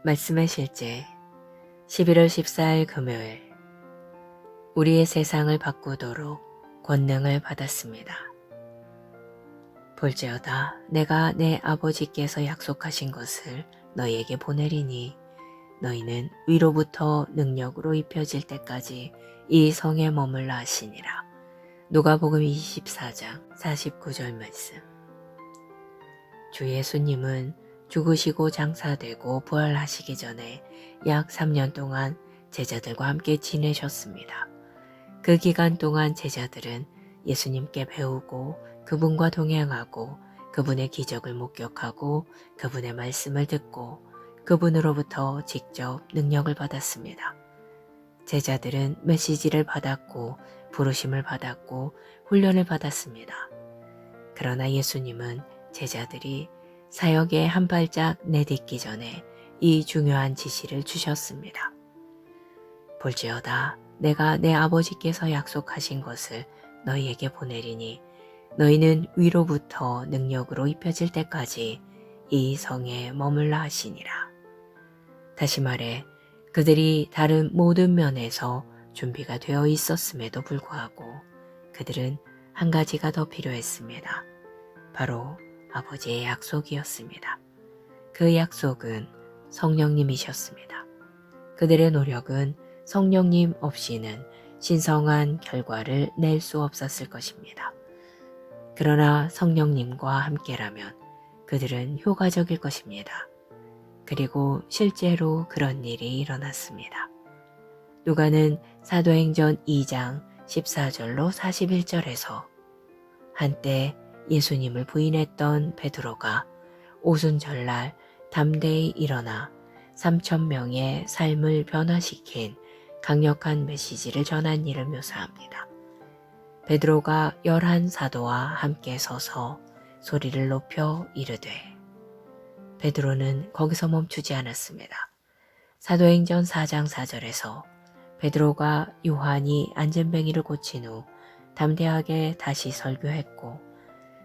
말씀의 실제 11월 14일 금요일 우리의 세상을 바꾸도록 권능을 받았습니다. 볼지어다 내가 내 아버지께서 약속하신 것을 너희에게 보내리니 너희는 위로부터 능력으로 입혀질 때까지 이 성에 머물라 하시니라. 누가복음 24장 49절 말씀. 주 예수님은 죽으시고 장사되고 부활하시기 전에 약 3년 동안 제자들과 함께 지내셨습니다. 그 기간 동안 제자들은 예수님께 배우고 그분과 동행하고 그분의 기적을 목격하고 그분의 말씀을 듣고 그분으로부터 직접 능력을 받았습니다. 제자들은 메시지를 받았고 부르심을 받았고 훈련을 받았습니다. 그러나 예수님은 제자들이 사역에 한 발짝 내딛기 전에 이 중요한 지시를 주셨습니다. 볼지어다 내가 내 아버지께서 약속하신 것을 너희에게 보내리니 너희는 위로부터 능력으로 입혀질 때까지 이 성에 머물라 하시니라. 다시 말해 그들이 다른 모든 면에서 준비가 되어 있었음에도 불구하고 그들은 한 가지가 더 필요했습니다. 바로 아버지의 약속이었습니다. 그 약속은 성령님이셨습니다. 그들의 노력은 성령님 없이는 신성한 결과를 낼 수 없었을 것입니다. 그러나 성령님과 함께라면 그들은 효과적일 것입니다. 그리고 실제로 그런 일이 일어났습니다. 누가는 사도행전 2장 14절로 41절에서 한때 예수님을 부인했던 베드로가 오순절날 담대히 일어나 3,000명의 삶을 변화시킨 강력한 메시지를 전한 일을 묘사합니다. 베드로가 11사도와 함께 서서 소리를 높여 이르되 베드로는 거기서 멈추지 않았습니다. 사도행전 4장 4절에서 베드로가 요한이 안전뱅이를 고친 후 담대하게 다시 설교했고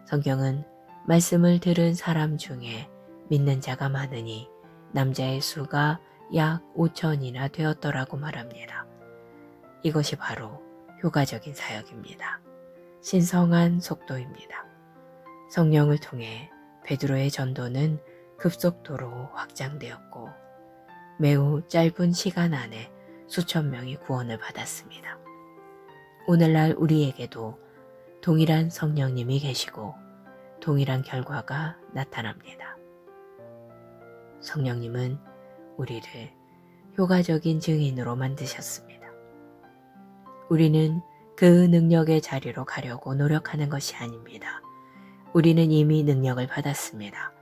성경은 말씀을 들은 사람 중에 믿는 자가 많으니 남자의 수가 약 5천이나 되었더라고 말합니다. 이것이 바로 효과적인 사역입니다. 신성한 속도입니다. 성령을 통해 베드로의 전도는 급속도로 확장되었고 매우 짧은 시간 안에 수천 명이 구원을 받았습니다. 오늘날 우리에게도 동일한 성령님이 계시고 동일한 결과가 나타납니다. 성령님은 우리를 효과적인 증인으로 만드셨습니다. 우리는 그 능력의 자리로 가려고 노력하는 것이 아닙니다. 우리는 이미 능력을 받았습니다.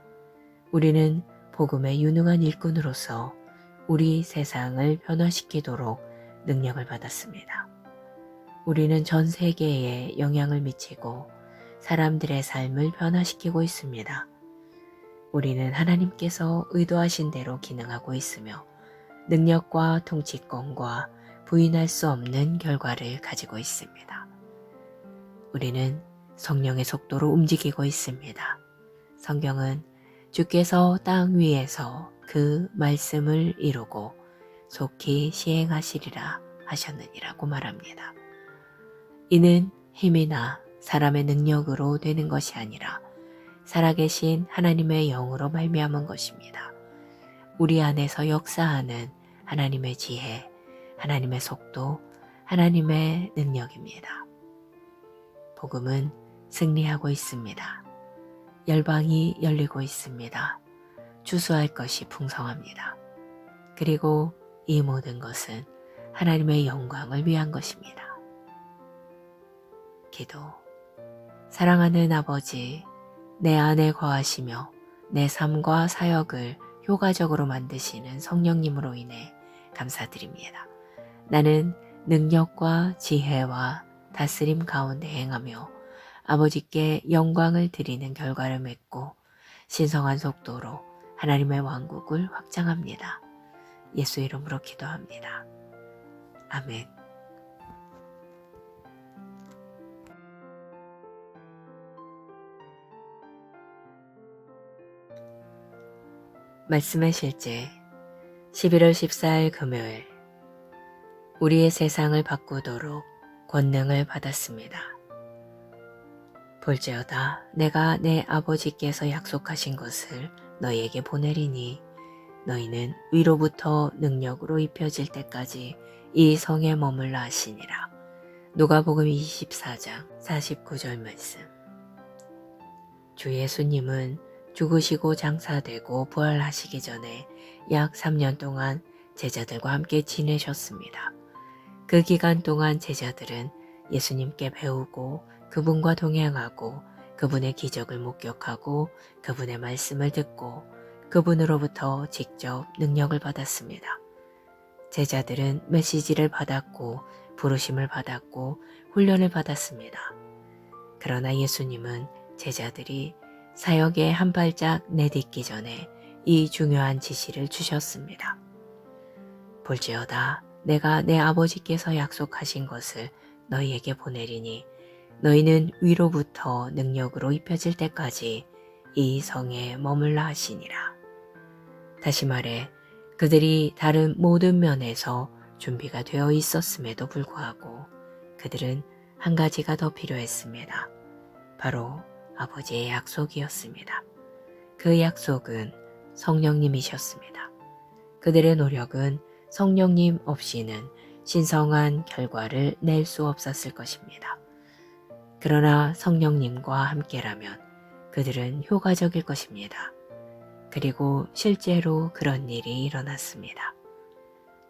우리는 복음의 유능한 일꾼으로서 우리 세상을 변화시키도록 능력을 받았습니다. 우리는 전 세계에 영향을 미치고 사람들의 삶을 변화시키고 있습니다. 우리는 하나님께서 의도하신 대로 기능하고 있으며 능력과 통치권과 부인할 수 없는 결과를 가지고 있습니다. 우리는 성령의 속도로 움직이고 있습니다. 성경은 주께서 땅 위에서 그 말씀을 이루고 속히 시행하시리라 하셨느니라고 말합니다. 이는 힘이나 사람의 능력으로 되는 것이 아니라 살아계신 하나님의 영으로 말미암은 것입니다. 우리 안에서 역사하는 하나님의 지혜, 하나님의 속도, 하나님의 능력입니다. 복음은 승리하고 있습니다. 열방이 열리고 있습니다. 주수할 것이 풍성합니다. 그리고 이 모든 것은 하나님의 영광을 위한 것입니다. 기도. 사랑하는 아버지, 내 안에 거하시며 내 삶과 사역을 효과적으로 만드시는 성령님으로 인해 감사드립니다. 나는 능력과 지혜와 다스림 가운데 행하며 아버지께 영광을 드리는 결과를 맺고 신성한 속도로 하나님의 왕국을 확장합니다. 예수 이름으로 기도합니다. 아멘. 말씀의 실제 11월 14일 금요일, 우리의 세상을 바꾸도록 권능을 받았습니다. 볼지어다 내가 내 아버지께서 약속하신 것을 너희에게 보내리니 너희는 위로부터 능력으로 입혀질 때까지 이 성에 머물라 하시니라. 누가복음 24장 49절 말씀. 주 예수님은 죽으시고 장사되고 부활하시기 전에 약 3년 동안 제자들과 함께 지내셨습니다. 그 기간 동안 제자들은 예수님께 배우고 그분과 동행하고 그분의 기적을 목격하고 그분의 말씀을 듣고 그분으로부터 직접 능력을 받았습니다. 제자들은 메시지를 받았고 부르심을 받았고 훈련을 받았습니다. 그러나 예수님은 제자들이 사역에 한 발짝 내딛기 전에 이 중요한 지시를 주셨습니다. 볼지어다 내가 내 아버지께서 약속하신 것을 너희에게 보내리니 너희는 위로부터 능력으로 입혀질 때까지 이 성에 머물라 하시니라. 다시 말해 그들이 다른 모든 면에서 준비가 되어 있었음에도 불구하고 그들은 한 가지가 더 필요했습니다. 바로 아버지의 약속이었습니다. 그 약속은 성령님이셨습니다. 그들의 노력은 성령님 없이는 신성한 결과를 낼 수 없었을 것입니다. 그러나 성령님과 함께라면 그들은 효과적일 것입니다. 그리고 실제로 그런 일이 일어났습니다.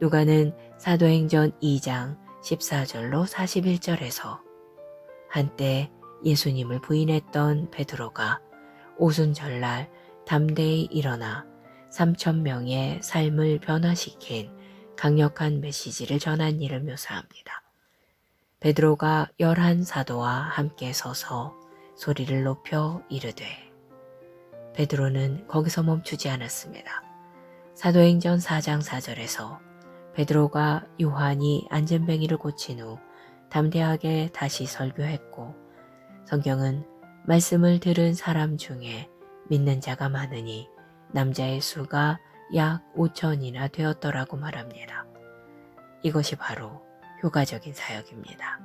누가는 사도행전 2장 14절로 41절에서 한때 예수님을 부인했던 베드로가 오순절날 담대히 일어나 3,000명의 삶을 변화시킨 강력한 메시지를 전한 일을 묘사합니다. 베드로가 11사도와 함께 서서 소리를 높여 이르되 베드로는 거기서 멈추지 않았습니다. 사도행전 4장 4절에서 베드로가 요한이 안전뱅이를 고친 후 담대하게 다시 설교했고 성경은 말씀을 들은 사람 중에 믿는 자가 많으니 남자의 수가 약 5,000이나 되었더라고 말합니다. 이것이 바로 효과적인 사역입니다.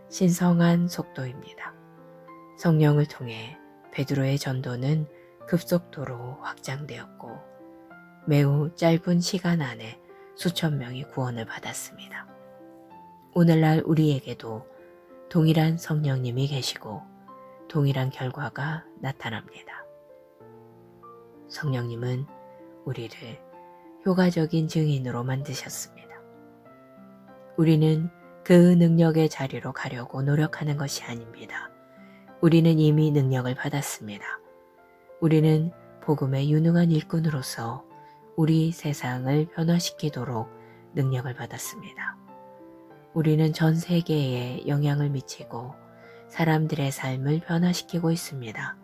신성한 속도입니다. 성령을 통해 베드로의 전도는 급속도로 확장되었고 매우 짧은 시간 안에 수천 명이 구원을 받았습니다. 오늘날 우리에게도 동일한 성령님이 계시고 동일한 결과가 나타납니다. 성령님은 우리를 효과적인 증인으로 만드셨습니다. 우리는 그 능력의 자리로 가려고 노력하는 것이 아닙니다. 우리는 이미 능력을 받았습니다. 우리는 복음의 유능한 일꾼으로서 우리 세상을 변화시키도록 능력을 받았습니다. 우리는 전 세계에 영향을 미치고 사람들의 삶을 변화시키고 있습니다.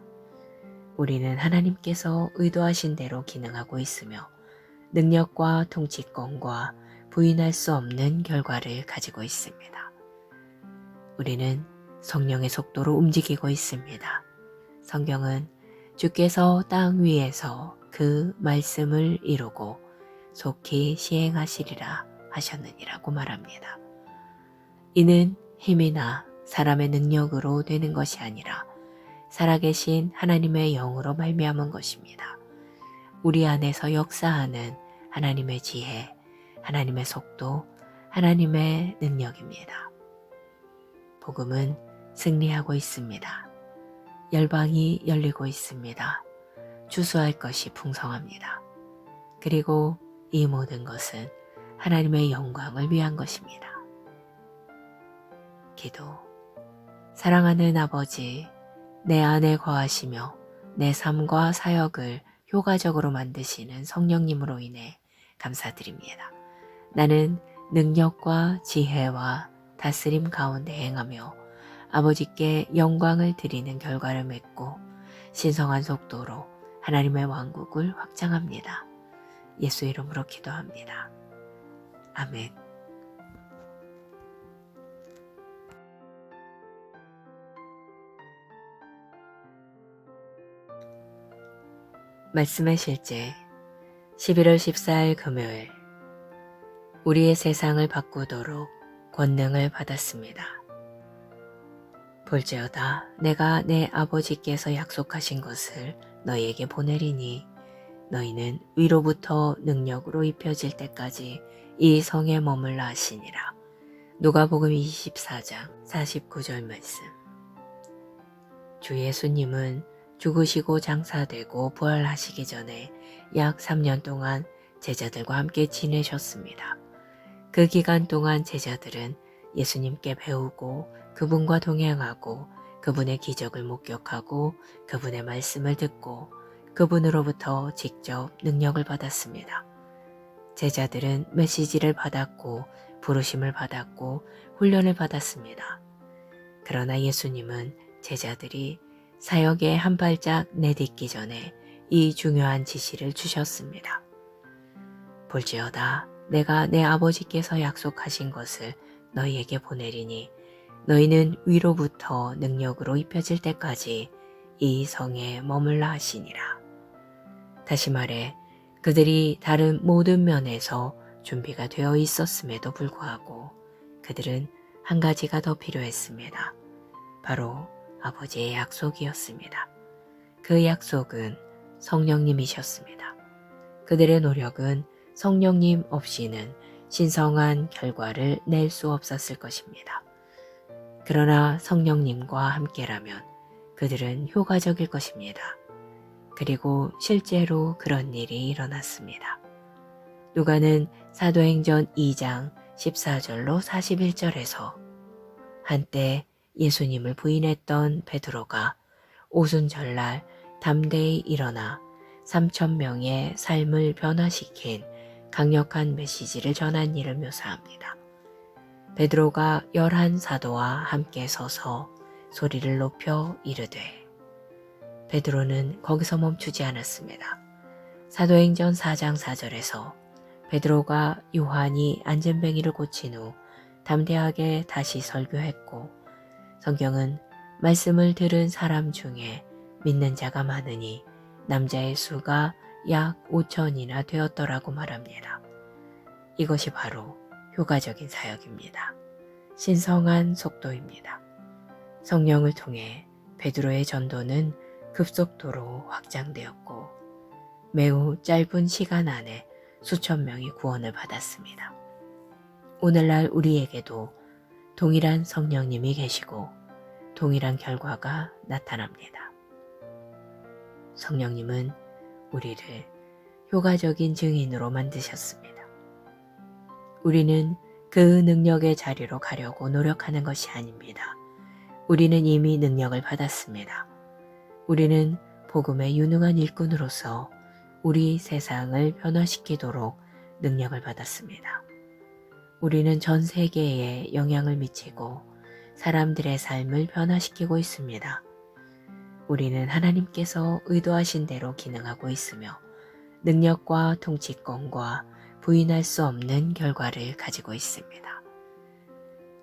우리는 하나님께서 의도하신 대로 기능하고 있으며 능력과 통치권과 부인할 수 없는 결과를 가지고 있습니다. 우리는 성령의 속도로 움직이고 있습니다. 성경은 주께서 땅 위에서 그 말씀을 이루고 속히 시행하시리라 하셨느니라고 말합니다. 이는 힘이나 사람의 능력으로 되는 것이 아니라 살아계신 하나님의 영으로 말미암은 것입니다. 우리 안에서 역사하는 하나님의 지혜, 하나님의 속도, 하나님의 능력입니다. 복음은 승리하고 있습니다. 열방이 열리고 있습니다. 주수할 것이 풍성합니다. 그리고 이 모든 것은 하나님의 영광을 위한 것입니다. 기도. 사랑하는 아버지, 내 안에 거하시며 내 삶과 사역을 효과적으로 만드시는 성령님으로 인해 감사드립니다. 나는 능력과 지혜와 다스림 가운데 행하며 아버지께 영광을 드리는 결과를 맺고 신성한 속도로 하나님의 왕국을 확장합니다. 예수 이름으로 기도합니다. 아멘. 말씀의 실제 11월 14일 금요일, 우리의 세상을 바꾸도록 권능을 받았습니다. 볼지어다 내가 내 아버지께서 약속하신 것을 너희에게 보내리니 너희는 위로부터 능력으로 입혀질 때까지 이 성에 머물라 하시니라. 누가복음 24장 49절 말씀. 주 예수님은 죽으시고 장사되고 부활하시기 전에 약 3년 동안 제자들과 함께 지내셨습니다. 그 기간 동안 제자들은 예수님께 배우고 그분과 동행하고 그분의 기적을 목격하고 그분의 말씀을 듣고 그분으로부터 직접 능력을 받았습니다. 제자들은 메시지를 받았고 부르심을 받았고 훈련을 받았습니다. 그러나 예수님은 제자들이 사역에 한 발짝 내딛기 전에 이 중요한 지시를 주셨습니다. 볼지어다 내가 내 아버지께서 약속하신 것을 너희에게 보내리니 너희는 위로부터 능력으로 입혀질 때까지 이 성에 머물라 하시니라. 다시 말해 그들이 다른 모든 면에서 준비가 되어 있었음에도 불구하고 그들은 한 가지가 더 필요했습니다. 바로 아버지의 약속이었습니다. 그 약속은 성령님이셨습니다. 그들의 노력은 성령님 없이는 신성한 결과를 낼 수 없었을 것입니다. 그러나 성령님과 함께라면 그들은 효과적일 것입니다. 그리고 실제로 그런 일이 일어났습니다. 누가는 사도행전 2장 14절로 41절에서 한때 예수님을 부인했던 베드로가 오순절날 담대히 일어나 3,000명의 삶을 변화시킨 강력한 메시지를 전한 일을 묘사합니다. 베드로가 11사도와 함께 서서 소리를 높여 이르되 베드로는 거기서 멈추지 않았습니다. 사도행전 4장 4절에서 베드로가 요한이 안전뱅이를 고친 후 담대하게 다시 설교했고 성경은 말씀을 들은 사람 중에 믿는 자가 많으니 남자의 수가 약 5,000이나 되었더라고 말합니다. 이것이 바로 효과적인 사역입니다. 신성한 속도입니다. 성령을 통해 베드로의 전도는 급속도로 확장되었고 매우 짧은 시간 안에 수천 명이 구원을 받았습니다. 오늘날 우리에게도 동일한 성령님이 계시고 동일한 결과가 나타납니다. 성령님은 우리를 효과적인 증인으로 만드셨습니다. 우리는 그 능력의 자리로 가려고 노력하는 것이 아닙니다. 우리는 이미 능력을 받았습니다. 우리는 복음의 유능한 일꾼으로서 우리 세상을 변화시키도록 능력을 받았습니다. 우리는 전 세계에 영향을 미치고 사람들의 삶을 변화시키고 있습니다. 우리는 하나님께서 의도하신 대로 기능하고 있으며 능력과 통치권과 부인할 수 없는 결과를 가지고 있습니다.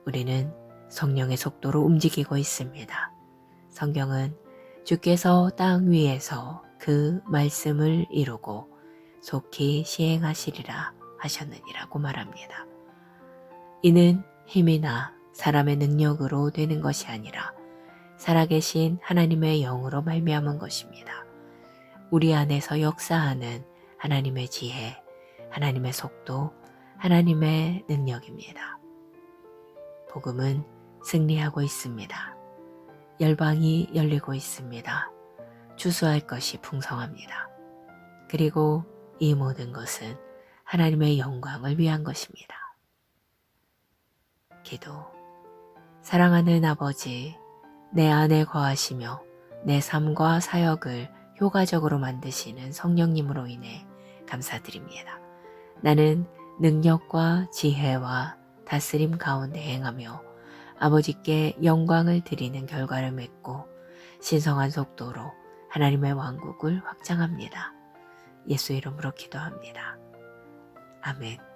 우리는 성령의 속도로 움직이고 있습니다. 성경은 주께서 땅 위에서 그 말씀을 이루고 속히 시행하시리라 하셨느니라고 말합니다. 이는 힘이나 사람의 능력으로 되는 것이 아니라 살아계신 하나님의 영으로 말미암은 것입니다. 우리 안에서 역사하는 하나님의 지혜, 하나님의 속도, 하나님의 능력입니다. 복음은 승리하고 있습니다. 열방이 열리고 있습니다. 주수할 것이 풍성합니다. 그리고 이 모든 것은 하나님의 영광을 위한 것입니다. 기도. 사랑하는 아버지, 내 안에 거하시며 내 삶과 사역을 효과적으로 만드시는 성령님으로 인해 감사드립니다. 나는 능력과 지혜와 다스림 가운데 행하며 아버지께 영광을 드리는 결과를 맺고 신성한 속도로 하나님의 왕국을 확장합니다. 예수 이름으로 기도합니다. 아멘.